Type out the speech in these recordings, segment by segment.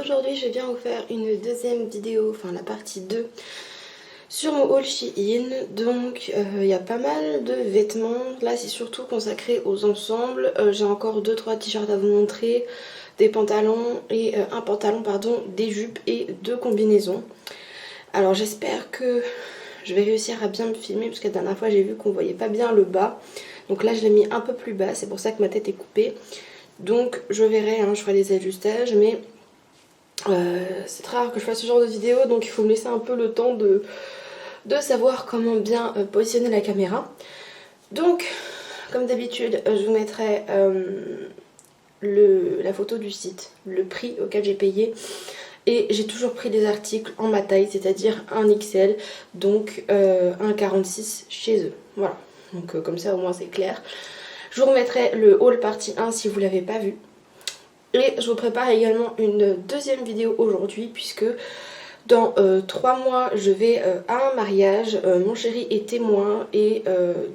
aujourd'hui je viens vous faire une deuxième vidéo, enfin la partie 2 sur mon haul Shein. Donc il y a pas mal de vêtements, là c'est surtout consacré aux ensembles. J'ai encore 2-3 t-shirts à vous montrer, des pantalons et un pantalon pardon, des jupes et 2 combinaisons. Alors j'espère que je vais réussir à bien me filmer parce que la dernière fois j'ai vu qu'on voyait pas bien le bas. Donc là je l'ai mis un peu plus bas, c'est pour ça que ma tête est coupée. Donc je verrai, je ferai des ajustages, mais c'est très rare que je fasse ce genre de vidéo, donc il faut me laisser un peu le temps de savoir comment bien positionner la caméra. Donc comme d'habitude je vous mettrai la photo du site, le prix auquel j'ai payé. Et j'ai toujours pris des articles en ma taille, c'est-à-dire un XL, donc un 46 chez eux. Voilà, donc comme ça au moins c'est clair. Je vous remettrai le haul partie 1 si vous ne l'avez pas vu. Et je vous prépare également une deuxième vidéo aujourd'hui puisque dans 3 mois je vais à un mariage. Mon chéri est témoin et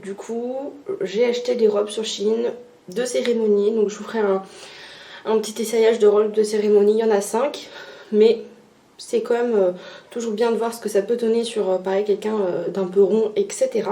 du coup j'ai acheté des robes sur Shein de cérémonie. Donc je vous ferai un petit essayage de robes de cérémonie, il y en a 5. Mais c'est quand même toujours bien de voir ce que ça peut donner sur pareil quelqu'un d'un peu rond, etc.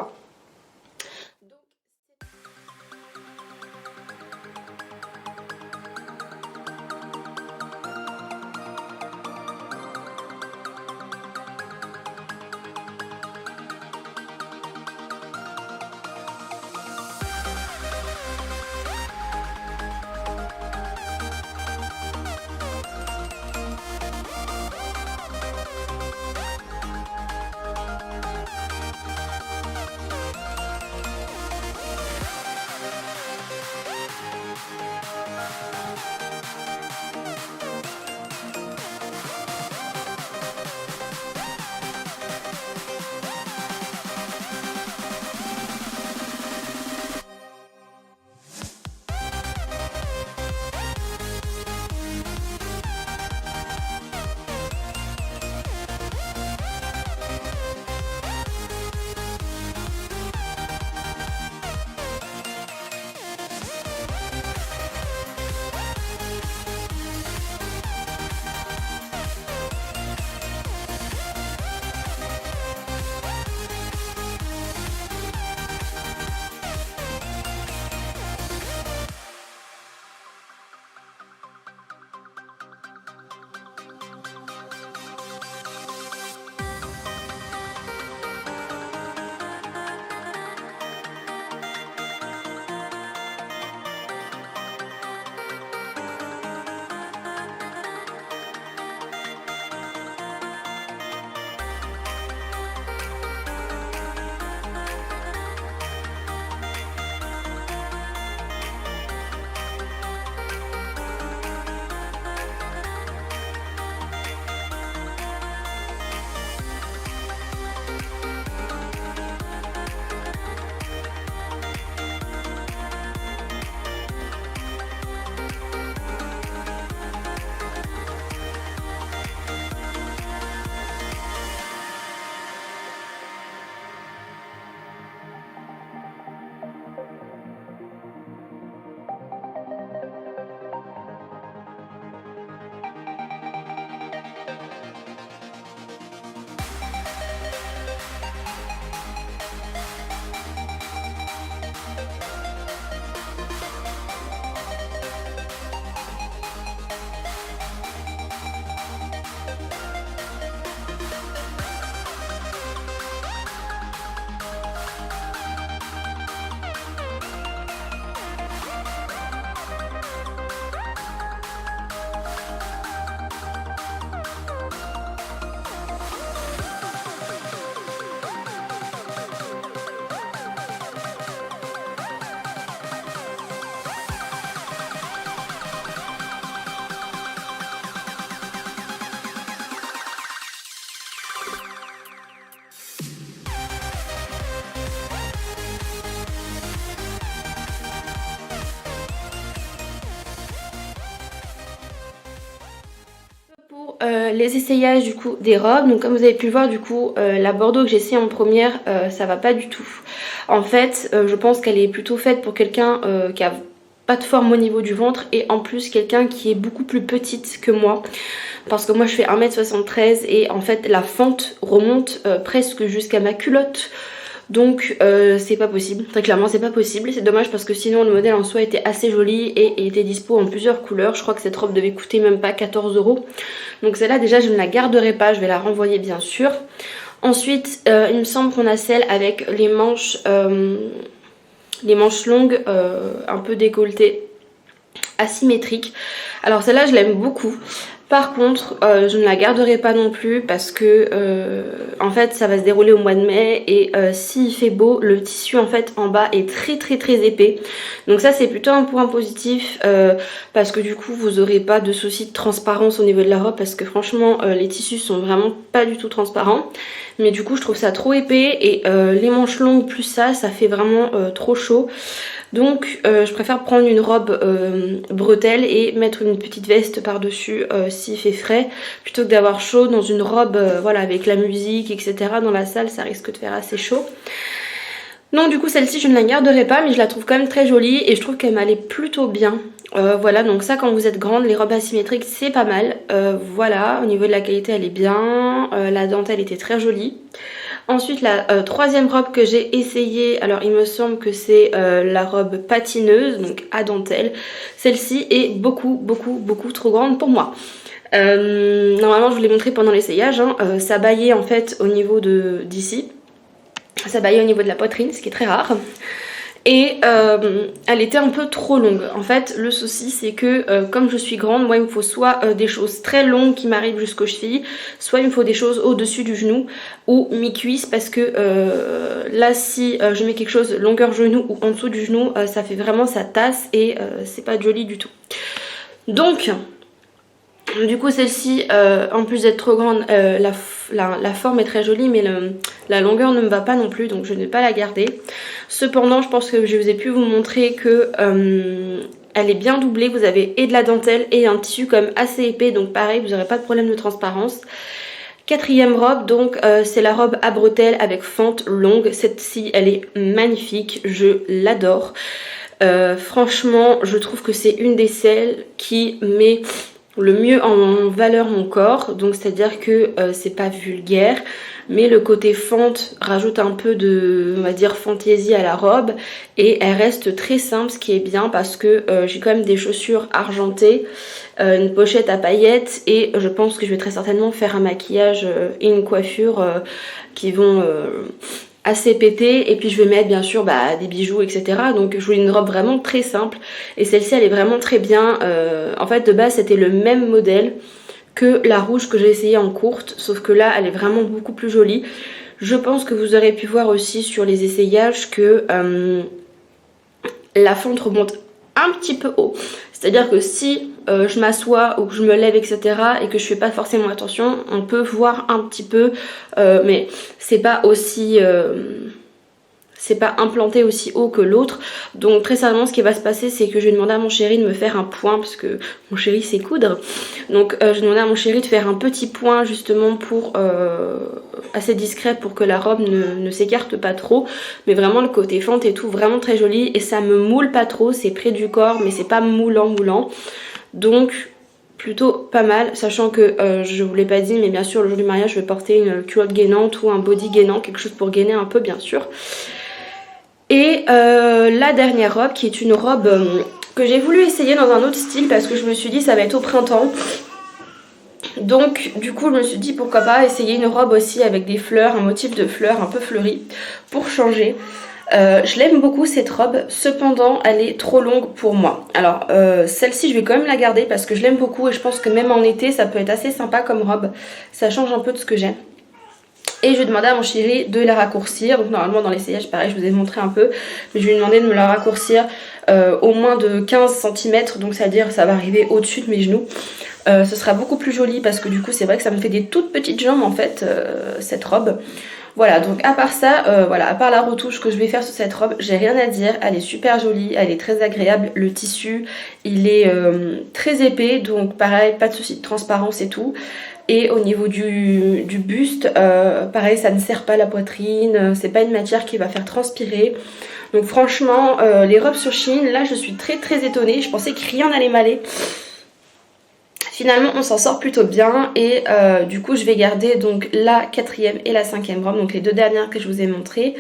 Les essayages du coup des robes, donc comme vous avez pu le voir du coup la Bordeaux que j'ai essayée en première ça va pas du tout. En fait je pense qu'elle est plutôt faite pour quelqu'un qui a pas de forme au niveau du ventre et en plus quelqu'un qui est beaucoup plus petite que moi. Parce que moi je fais 1m73 et en fait la fente remonte presque jusqu'à ma culotte. Donc c'est pas possible, très clairement c'est pas possible. C'est dommage parce que sinon le modèle en soi était assez joli et était dispo en plusieurs couleurs. Je crois que cette robe devait coûter même pas 14 €. Donc celle-là déjà je ne la garderai pas, je vais la renvoyer bien sûr. Ensuite il me semble qu'on a celle avec les manches longues un peu décolletées, asymétriques. Alors celle-là je l'aime beaucoup. Par contre, je ne la garderai pas non plus parce que en fait ça va se dérouler au mois de mai et s'il fait beau, le tissu en fait en bas est très épais. Donc ça c'est plutôt un point positif parce que du coup vous aurez pas de soucis de transparence au niveau de la robe parce que franchement les tissus sont vraiment pas du tout transparents. Mais du coup je trouve ça trop épais et les manches longues plus ça fait vraiment trop chaud. Donc je préfère prendre une robe bretelle et mettre une petite veste par dessus s'il fait frais plutôt que d'avoir chaud dans une robe voilà, avec la musique etc. Dans la salle ça risque de faire assez chaud. Non du coup celle-ci je ne la garderai pas mais je la trouve quand même très jolie et je trouve qu'elle m'allait plutôt bien. Voilà donc ça quand vous êtes grande les robes asymétriques c'est pas mal. Voilà au niveau de la qualité elle est bien, la dentelle était très jolie. Ensuite la troisième robe que j'ai essayée, alors il me semble que c'est la robe patineuse, donc à dentelle. Celle-ci est beaucoup trop grande pour moi. Normalement je vous l'ai montré pendant l'essayage, hein, ça baillait en fait au niveau d'ici. Ça baillait au niveau de la poitrine, ce qui est très rare. Et elle était un peu trop longue. En fait le souci c'est que comme je suis grande, moi il me faut soit des choses très longues qui m'arrivent jusqu'aux chevilles, soit il me faut des choses au-dessus du genou ou mi-cuisse parce que là si je mets quelque chose longueur genou ou en dessous du genou ça fait vraiment ça tasse et c'est pas joli du tout. Donc du coup celle-ci en plus d'être trop grande la forme est très jolie mais la longueur ne me va pas non plus donc je ne vais pas la garder. Cependant je pense que je vous ai pu vous montrer que elle est bien doublée, vous avez et de la dentelle et un tissu comme assez épais donc pareil vous n'aurez pas de problème de transparence. Quatrième robe donc c'est la robe à bretelles avec fente longue, cette-ci elle est magnifique, je l'adore. Franchement je trouve que c'est une des celles qui met le mieux en valeur mon corps, donc c'est à dire que c'est pas vulgaire mais le côté fente rajoute un peu de on va dire fantaisie à la robe et elle reste très simple ce qui est bien parce que j'ai quand même des chaussures argentées, une pochette à paillettes et je pense que je vais très certainement faire un maquillage et une coiffure qui vont assez pété et puis je vais mettre bien sûr des bijoux etc. Donc je voulais une robe vraiment très simple et celle-ci elle est vraiment très bien. En fait de base c'était le même modèle que la rouge que j'ai essayé en courte sauf que là elle est vraiment beaucoup plus jolie. Je pense que vous aurez pu voir aussi sur les essayages que la fente remonte un petit peu haut. C'est à dire que si je m'assois ou que je me lève etc et que je fais pas forcément attention on peut voir un petit peu mais c'est pas aussi c'est pas implanté aussi haut que l'autre. Donc très certainement ce qui va se passer c'est que je vais demander à mon chéri de me faire un point parce que mon chéri sait coudre. Donc je vais demander à mon chéri de faire un petit point justement pour assez discret pour que la robe ne s'écarte pas trop. Mais vraiment le côté fente et tout vraiment très joli et ça me moule pas trop, c'est près du corps mais c'est pas moulant. Donc plutôt pas mal, sachant que je vous l'ai pas dit mais bien sûr le jour du mariage je vais porter une culotte gainante ou un body gainant, quelque chose pour gainer un peu bien sûr. Et la dernière robe qui est une robe que j'ai voulu essayer dans un autre style parce que je me suis dit ça va être au printemps. Donc du coup je me suis dit pourquoi pas essayer une robe aussi avec des fleurs, un motif de fleurs un peu fleuri pour changer. Je l'aime beaucoup cette robe, cependant elle est trop longue pour moi. Alors celle-ci je vais quand même la garder parce que je l'aime beaucoup et je pense que même en été ça peut être assez sympa comme robe. Ça change un peu de ce que j'aime. Et je vais demander à mon chéri de la raccourcir. Donc normalement dans l'essayage pareil je vous ai montré un peu. Mais je lui ai demandé de me la raccourcir au moins de 15 cm. Donc c'est à dire ça va arriver au-dessus de mes genoux. Ce sera beaucoup plus joli parce que du coup c'est vrai que ça me fait des toutes petites jambes en fait cette robe. Voilà donc à part ça, voilà, à part la retouche que je vais faire sur cette robe, j'ai rien à dire. Elle est super jolie, elle est très agréable. Le tissu il est très épais donc pareil pas de souci de transparence et tout. Et au niveau du buste, pareil ça ne serre pas la poitrine, c'est pas une matière qui va faire transpirer. Donc franchement les robes sur Shein, là je suis très étonnée, je pensais que rien n'allait m'aller. Finalement on s'en sort plutôt bien et du coup je vais garder donc la 4e et la 5e robe, donc les 2 dernières que je vous ai montrées.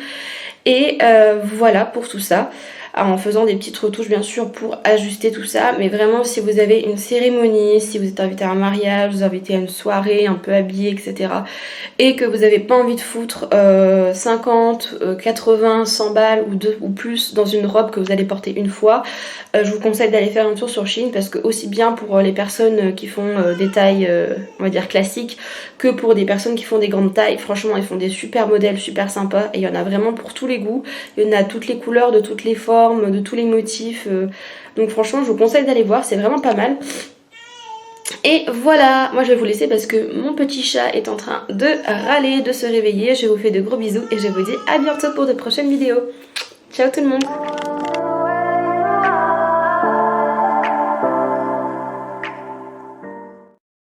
Et voilà pour tout ça, en faisant des petites retouches bien sûr pour ajuster tout ça. Mais vraiment si vous avez une cérémonie, si vous êtes invité à un mariage, vous êtes invité à une soirée un peu habillée etc. et que vous n'avez pas envie de foutre 50, 80, 100 balles ou plus dans une robe que vous allez porter une fois, je vous conseille d'aller faire un tour sur Shein, parce que aussi bien pour les personnes qui font des tailles on va dire classiques, que pour des personnes qui font des grandes tailles, franchement ils font des super modèles super sympas et il y en a vraiment pour tous les goûts, il y en a toutes les couleurs, de toutes les formes, de tous les motifs, donc franchement je vous conseille d'aller voir, c'est vraiment pas mal. Et voilà, moi je vais vous laisser parce que mon petit chat est en train de râler, de se réveiller. Je vous fais de gros bisous et je vous dis à bientôt pour de prochaines vidéos. Ciao tout le monde!